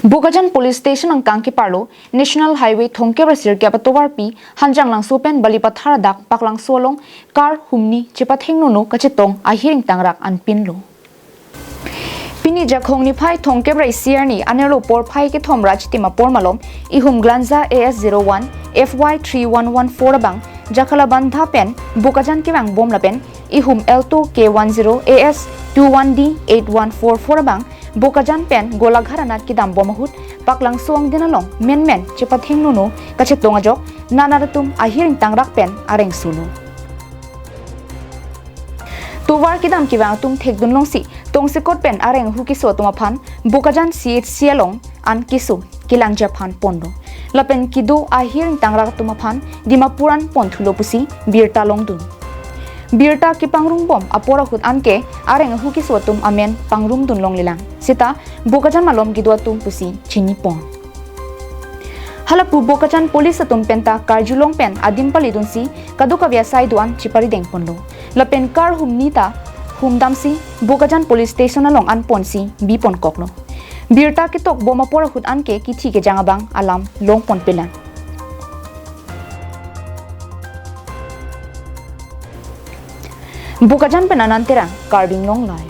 Bukajan Police Station ang Kangki Parlo, National Highway Thongke Rasir Kapatowar Pi, Hanjang lang Sopen Balipathara dak Paklang Solong, Kar Humni, Chipatheng Nuno, Kachetong, ahir ingtangrak an Pinlo. Pini Jakhong ni Pai Thongke Rasir ni Anelo Por Pai ke Thomraj Timapor Malom, Ihum Glanza AS01, FY3114 abang, Jakala Bandha Pen, Bukajan Kiwang Bom Lapen, Ihum L2 K10 AS21D8144 abang, Bukajan pen golagharanat kidam bomahut paklang suang dinalong men cepatheng nuno kachetong ajok nanaratum ahir ingtangrak pen areng sunu tuwar kidam kiwang tum thekdun longsi tongsekot pen areng hukiso tumaphan Bukajan CHC along an kisu kilang japhan pondo lapen kidu ahir ingtangrak tumaphan dimapuran ponthulo pusi birta longdun Birta ki pangrung bom apora hut anke areng hu ki swatum amen pangrum dun long lilang sita Bukajan malom ki duatum pusi chini pon halapu Bukajan police atum penta karjulong pen adim pali dunsi kaduka vyasai duan chipari deng ponlo lapen kar humnita humdamsi Bukajan police station along an ponsi bi pon koklo Birta ki tok bom apora hut anke ki thi ke jangabang alam long pon pelan Bukajan penananterang karbing long lai